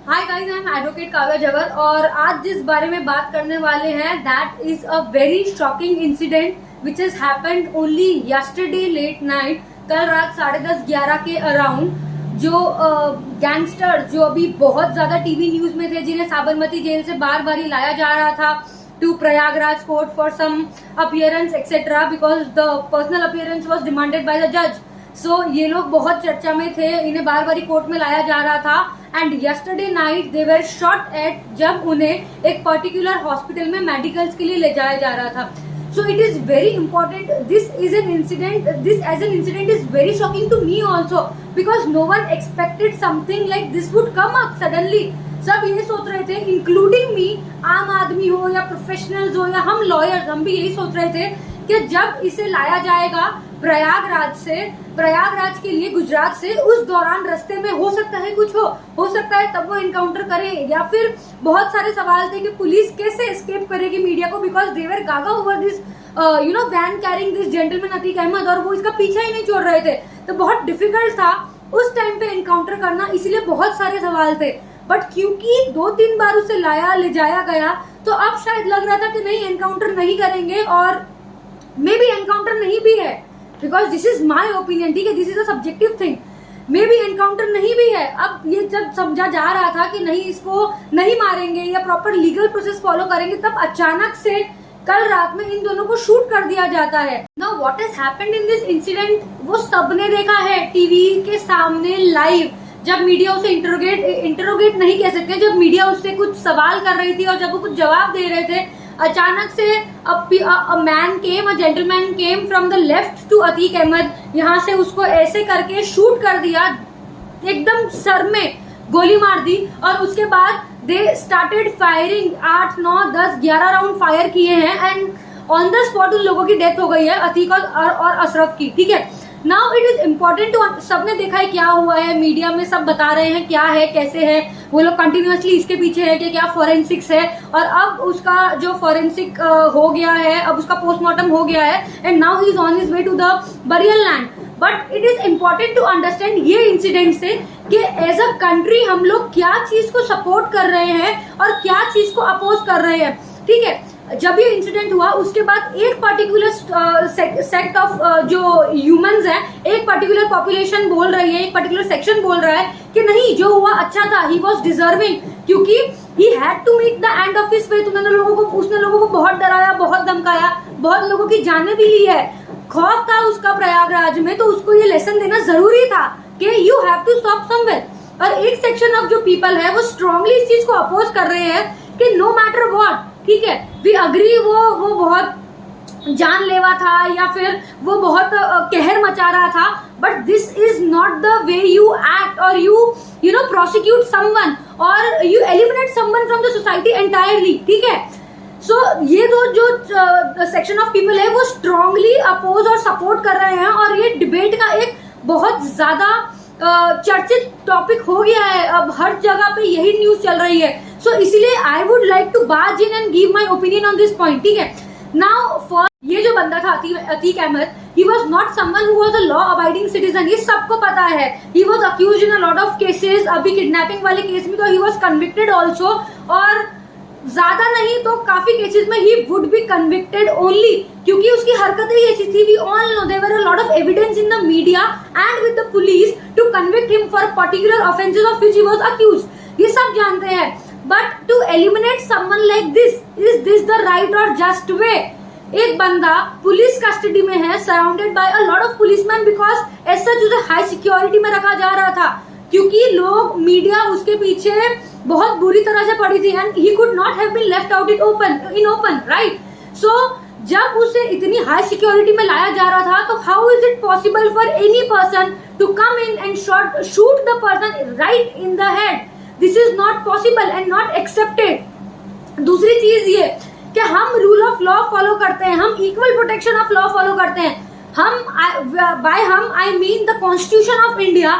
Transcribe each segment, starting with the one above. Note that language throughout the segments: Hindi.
Hi guys, I am advocate Kavya Jawar और आज जिस बारे में बात करने वाले हैं that is a very shocking incident which has happened only yesterday late night. कल रात 10:30-11 के अराउंड जो गैंगस्टर्स जो अभी बहुत ज्यादा टीवी न्यूज में थे, जिन्हें साबरमती जेल से बार बार लाया जा रहा था to Prayagraj court for some appearance etcetera because the personal appearance was demanded by the जज। सो ये लोग बहुत चर्चा में थे, इन्हें बार बार कोर्ट में लाया जा रहा था and yesterday night they were shot at जब उन्हें एक पर्टिकुलर हॉस्पिटल में मेडिकल्स के लिए ले जाया जा रहा था। So it is very important, this as an incident is very shocking to me also because no one expected something like this would come up suddenly. सब ये सोच रहे थे, इंक्लूडिंग मी, आम आदमी हो या प्रोफेशनल्स हो या हम लॉयर्स, हम भी यही सोच रहे थे कि जब इसे लाया जाएगा प्रयागराज के लिए गुजरात से, उस दौरान रास्ते में हो सकता है कुछ हो सकता है तब वो एनकाउंटर करे, या फिर बहुत सारे सवाल थे कि पुलिस कैसे एस्केप करेगी मीडिया को because they were gaga over this van carrying this gentleman Atiq Ahmed और वो इसका पीछा ही नहीं छोड़ रहे थे। तो बहुत डिफिकल्ट था उस टाइम पे एनकाउंटर करना, इसीलिए बहुत सारे सवाल थे। बट क्योंकि 2-3 बार उसे ले जाया गया तो अब शायद लग रहा था कि नहीं, एनकाउंटर नहीं करेंगे और मे बी एनकाउंटर नहीं भी है because this is my opinion, ठीक है, this is a subjective thing, may be encounter नहीं भी है। अब ये जब समझा जा रहा था कि नहीं, इसको नहीं मारेंगे या प्रॉपर लीगल प्रोसेस फॉलो करेंगे, तब अचानक से कल रात में इन दोनों को शूट कर दिया जाता है। Now what has happened in this incident वो सबने देखा है टीवी के सामने लाइव, जब मीडिया उसे इंटरोगेट नहीं कह सकते, जब मीडिया उससे कुछ सवाल कर रही थी और जब वो कुछ जवाब दे रहे थे, अचानक से a gentleman came from the left to Atiq Ahmed, यहाँ से उसको ऐसे करके शूट कर दिया, एकदम सर में गोली मार दी और उसके बाद they started firing. 8, 9, 10, 11 round fire किए हैं एंड ऑन द स्पॉट उन लोगों की डेथ हो गई है, अतीक और अशरफ की, ठीक है। Now it is important to, सबने देखा है क्या हुआ है, मीडिया में सब बता रहे हैं क्या है कैसे है, वो लोग कंटिन्यूअसली इसके पीछे है कि क्या फॉरेंसिक्स है और अब उसका जो फॉरेंसिक हो गया है, अब उसका पोस्टमार्टम हो गया है and now he is on his way to the burial land. But it is important to understand ये इंसिडेंट से कि एज अ कंट्री हम लोग क्या चीज को सपोर्ट कर रहे हैं और क्या चीज को अपोज कर रहे हैं, ठीक है। जब ये इंसिडेंट हुआ उसके बाद एक पर्टिकुलर सेक्ट ऑफ जो ह्यूमंस हैं, एक पर्टिकुलर पॉपुलेशन बोल रही है, एक पर्टिकुलर सेक्शन बोल रहा है कि नहीं, जो हुआ अच्छा था, ही वॉज डिजर्विंग, क्योंकि he had to meet the end of his faith. उसने लोगों को बहुत डराया, बहुत धमकाया, बहुत लोगों की जानें भी ली है, खौफ था उसका प्रयागराज में, तो उसको ये लेसन देना जरूरी था कि you have to stop somewhere. और एक सेक्शन ऑफ जो पीपल है वो स्ट्रांगली इस चीज को अपोज कर रहे हैं कि नो मैटर व्हाट, ठीक है, वी अग्री वो बहुत जानलेवा था या फिर वो बहुत कहर मचा रहा था, but this is not the way you act और यू नो प्रोसिक्यूट समवन और you eliminate someone from the society entirely, ठीक है। सो ये दो जो सेक्शन ऑफ पीपल है वो स्ट्रांगली अपोज और सपोर्ट कर रहे हैं और ये डिबेट का एक बहुत ज्यादा चर्चित टॉपिक हो गया है, अब हर जगह पे यही न्यूज चल रही है। सो इसीलिए I would like to barge in and give my opinion on this point, ठीक है। नाउ फॉर ये जो बंदा था Atiq Ahmed, he was not someone who was a law abiding citizen, ये सबको पता है। He was accuse in a lot of cases, अभी किडनैपिंग वाले केस में तो ही वॉज कन्विक्टेड ऑल्सो, और ज्यादा नहीं तो काफी केसेस में he would be convicted only, क्योंकि उसकी हरकतें ही ऐसी थी। We all know there were a lot of evidence in the media and with the police to convict him for particular offences of which he was accused, ये सब जानते हैं। But to eliminate someone like this, is this the right और जस्ट वे? एक बंदा पुलिस कस्टडी में है, surrounded by a lot of policeman because ऐसा जो हाई सिक्योरिटी में रखा जा रहा था, क्योंकि लोग, मीडिया उसके पीछे बहुत बुरी तरह से पड़ी थी and he could not have been left out in open, right. So जब उसे इतनी हाई सिक्योरिटी में लाया जा रहा था, तो how is it possible for any person to come in and shoot the person right in the head? This is not possible and not accepted. दूसरी चीज ये कि हम रूल ऑफ लॉ फॉलो करते हैं, हम equal protection of law follow करते हैं। हम I mean the constitution of India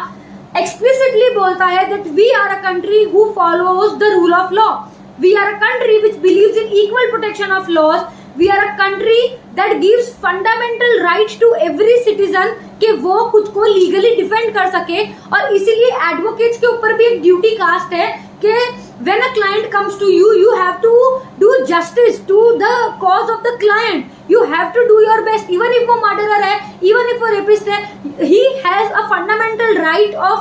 explicitly बोलता है that we are a country who follows the rule of law. We are a country which believes in equal protection of laws. We are a country that gives fundamental rights to every citizen कि वो खुद को लीगली डिफेंड कर सके, और इसीलिए एडवोकेट्स के ऊपर भी एक ड्यूटी कास्ट है कि when a client comes to you, you have to do justice to the cause of the client. You have to do your best. Even if वो murderer है, even if वो rapist है, he has a fundamental right of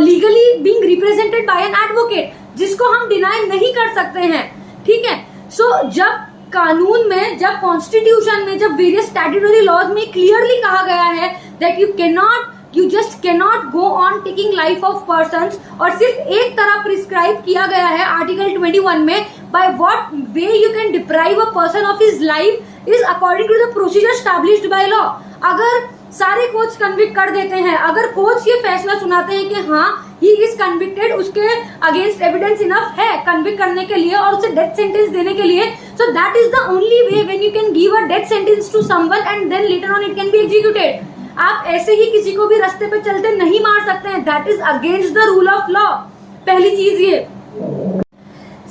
legally being represented by an advocate, जिसको हम deny नहीं कर सकते हैं, ठीक है. So जब कानून में, जब कॉन्स्टिट्यूशन में, जब वेरियस स्टैट्यूटरी लॉज में क्लियरली कहा गया है that you just cannot go on taking life of persons, और सिर्फ एक तरह प्रिस्क्राइब किया गया है आर्टिकल 21 में, by what way you can deprive a person of his life is according to the procedure established by law. अगर सारे कोर्ट्स कन्विक्ट कर देते हैं, अगर कोर्ट्स ये फैसला सुनाते हैं कि हाँ ही इज कन्विक्टेड, उसके अगेंस्ट एविडेंस इनफ है कन्विक्ट करने के लिए और उसे डेथ सेंटेंस देने के लिए, so that is the only way when you can give a death sentence to someone and then later on it can be executed. आप ऐसे ही किसी को भी रास्ते पे चलते नहीं मार सकते हैं. That is against the rule of law. पहली चीज ये.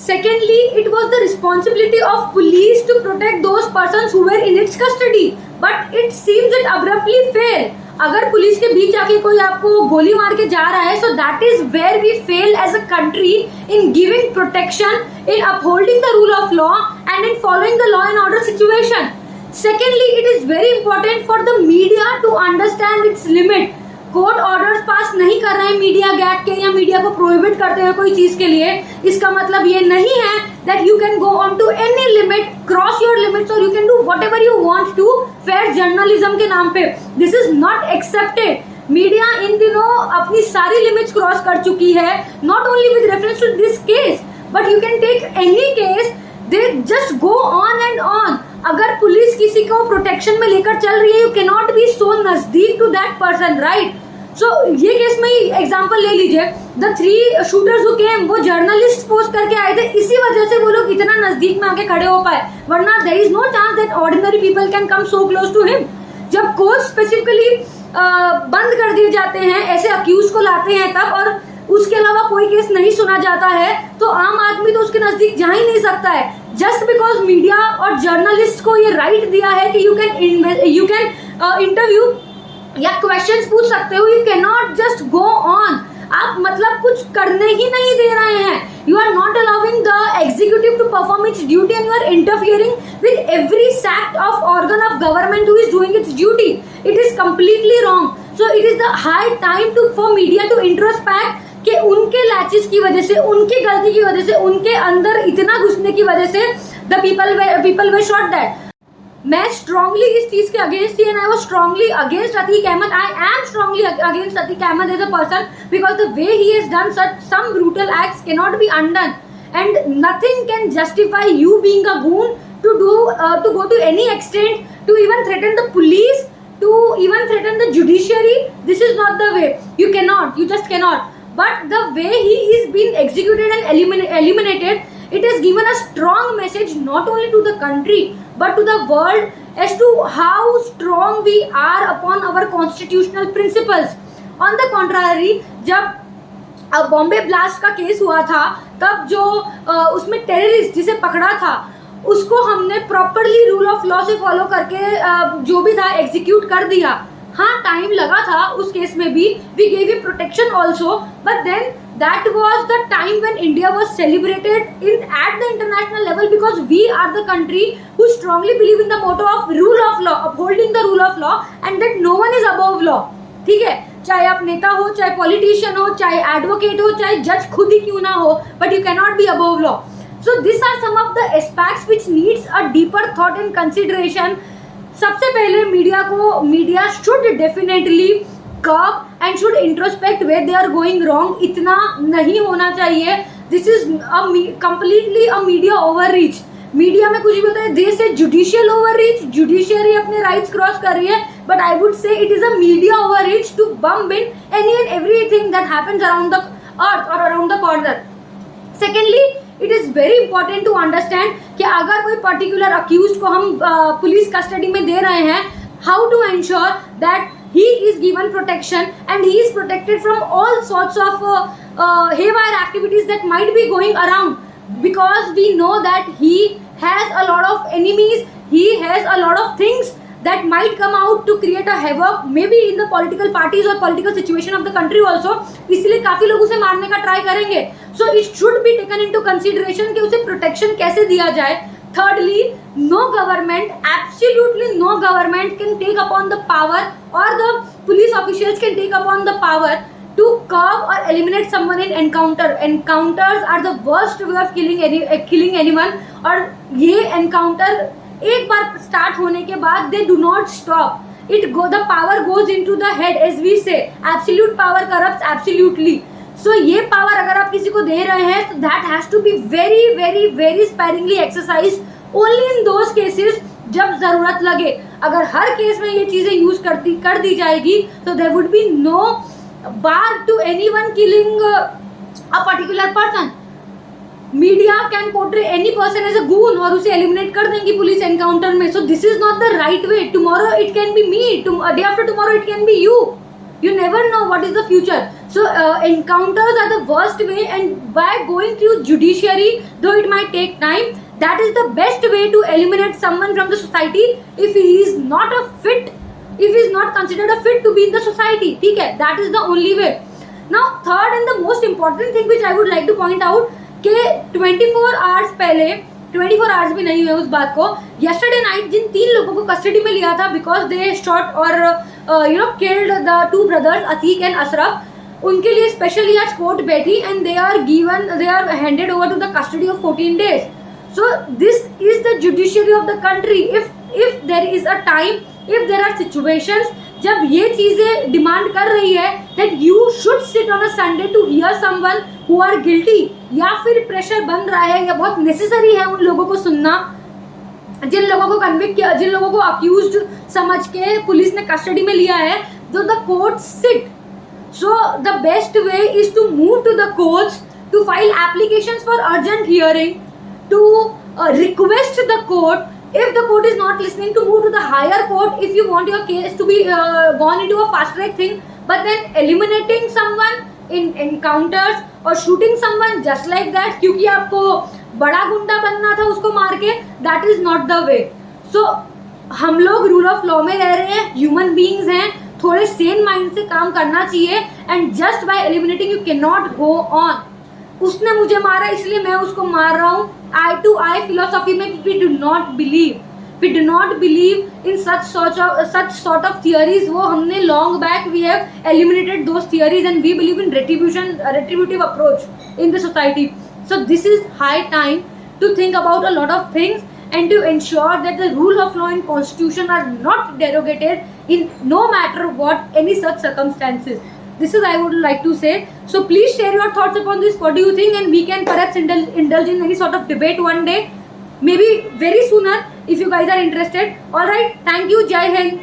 Secondly, it was the responsibility of police to protect those persons who were in its custody, but it seems it abruptly failed. अगर पुलिस के बीच आके कोई आपको गोली मार के जा रहा है, so that is where we fail as a country in giving protection, in upholding the rule of law and in following the law and order situation. Secondly, it is very important for the media to understand its limit. Court orders pass नहीं कर रहे हैं मीडिया गैग के या मीडिया को प्रोहिबिट करते हैं कोई चीज के लिए, इसका मतलब ये नहीं है that you can go on to any limit, cross your limits, और you can do whatever you want to fair journalism के नाम पे. This is not accepted. Media इन दिनों अपनी सारी लिमिट्स क्रॉस कर चुकी है, not only with reference to this case but you can take any case. They just go on and on. अगर पुलिस किसी को प्रोटेक्शन में लेकर चल रही है, यू कैन नॉट बी सो नजदीक टू दैट पर्सन, राइट. सो ये केस में ही एग्जांपल ले लीजिए. द 3 शूटर्स हु केम, वो जर्नलिस्ट पोस्ट करके आए थे, इसी वजह से वो लोग इतना नजदीक में आके खड़े हो पाए, वरना there is no chance that ordinary people can come so close to him. जब कोर्ट स्पेसिफिकली बंद कर दिए जाते हैं, ऐसे अक्यूज को लाते हैं तब, और उसके अलावा कोई केस नहीं सुना जाता है, तो आम आदमी तो उसके नजदीक जा ही नहीं सकता है. जस्ट बिकॉज मीडिया और जर्नलिस्ट को ये राइट दिया है कि यू कैन इंटरव्यू या क्वेश्चंस पूछ सकते हो, you can not just go on. आप मतलब कुछ करने ही नहीं दे रहे हैं. You are not allowing the executive to perform its duty and you are interfering with every sect of organ of government who is doing its duty. It is completely wrong. So it is the high time to for media to introspect कि उनके लैचेस की वजह से, उनकी गलती की वजह से, उनके अंदर इतना घुसने की वजह से द पीपल वे शॉट दैट. मैं स्ट्रांगली इस चीज के अगेंस्ट थी and I was strongly against Atiq Ahmed. I am strongly against Atiq Ahmed as a person because the way he has done such some brutal acts cannot be undone, and nothing can justify you being a goon to go to any extent to even threaten the police, to even threaten the judiciary. This is not the way. You just cannot. But the way he is being executed and eliminated, it has given a strong message not only to the country but to the world as to how strong we are upon our constitutional principles. On the contrary, जब बॉम्बे ब्लास्ट का केस हुआ था, तब जो उसमें टेररिस्ट जिसे पकड़ा था, उसको हमने प्रॉपरली रूल ऑफ लॉ से फॉलो करके जो भी था एग्जीक्यूट कर दिया. हाँ, टाइम लगा था उस केस में भी. We gave him protection also, but then that was the time when India was celebrated at the international level because we are the country who strongly believe in the motto of rule of law, upholding the rule of law, and that no one is above law. ठीक है, चाहे आप नेता हो, चाहे पॉलिटिशियन हो, चाहे एडवोकेट हो, चाहे जज खुद ही क्यों ना हो, but you cannot be above law. So these are some of the aspects which needs a deeper thought and consideration. सबसे पहले media should definitely curb and should introspect where they are going wrong. इतना नहीं होना चाहिए. This is completely a media overreach. Media में कुछ भी होता है, they say judicial overreach, judiciary अपने rights cross कर रही है, but I would say it is a media overreach to bump in any and everything that happens around the earth or around the corner. Secondly, it is very important to understand कि अगर कोई particular accused को हम पुलिस कस्टडी में दे रहे हैं, how to ensure that he is given protection and he is protected from all sorts of haywire activities that might be going around, because we know that he has a lot of enemies, he has a lot of things that might come out to create a havoc maybe in the political parties or political situation of the country also. इसलिए काफी लोग उसे मारने का ट्राई करेंगे. So it should be taken into consideration कि उसे प्रोटेक्शन कैसे दिया जाए. Thirdly, no government, absolutely no government can take upon the power, or the police officials can take upon the power to curb or eliminate someone in encounter. Encounters are the worst way of killing anyone. और ये encounter एक बार स्टार्ट होने के बाद they do not stop. The power goes in to the head, as we say absolute power corrupts absolutely. So ये पावर अगर आप किसी को दे रहे हैं तो that has to be very very very sparingly exercise only in those cases जब जरूरत लगे. अगर हर केस में ये चीजें यूज कर दी जाएगी तो there would be no bar to anyone killing a particular person. Media can portray any person as a goon और उसे एलिमिनेट कर देंगी पुलिस एनकाउंटर में. So this is not the right way. Tomorrow it can be me, day after tomorrow it can be you. You never know what is the future. So encounters are the worst way, and by going through judiciary, though it might take time, that is the best way to eliminate someone from the society if he is not considered a fit to be in the society. ठीक है, that is the only way. Now third and the most important thing which I would like to point out कि 24 आवर्स पहले, 24 आवर्स भी नहीं हुए उस बात को, yesterday night जिन 3 लोगों को कस्टडी में लिया था बिकॉज दे शॉट और killed the 2 brothers Atiq and Ashraf, उनके लिए स्पेशली आज कोर्ट बैठी and they are handed over to the custody of 14 days. So this is the judiciary of the country. If there is a time, if there are situations जब ये चीजें डिमांड कर रही है that you should sit on a Sunday to hear someone who are guilty, या फिर प्रेशर बन रहा है या बहुत नेसेसरी है उन लोगों को सुनना जिन लोगों को कन्विक्ट किया, जिन लोगों को अक्यूज्ड समझ के पुलिस ने कस्टडी में लिया है, तो the court sit. So the best way is to move to the courts to file applications for urgent hearing, to request the court. If the court is not listening, to move to the higher court if you want your case to be gone into a fast track thing. But then eliminating someone in encounters or shooting someone just like that क्योंकि आपको बड़ा गुंडा बनना था उसको मार के, that is not the way. So हम लोग रूल ऑफ लॉ में रह रहे हैं, ह्यूमन बींग्स हैं, थोड़े सेन माइंड से काम करना चाहिए. And just by eliminating you can not go on. उसने मुझे मारा इसलिए मैं उसको मार रहा हूँ. आई टू आई फिलोसॉफी में we do not believe in such sort of theories. वो हमने long back we have eliminated those theories and we believe in retributive approach in the society. So this is high time to think about a lot of things and to ensure that the rule of law and constitution are not derogated in no matter what any such circumstances. This is I would like to say. So please share your thoughts upon this. What do you think? And we can perhaps indulge in any sort of debate one day, maybe very sooner if you guys are interested. All right, thank you. Jai Hind.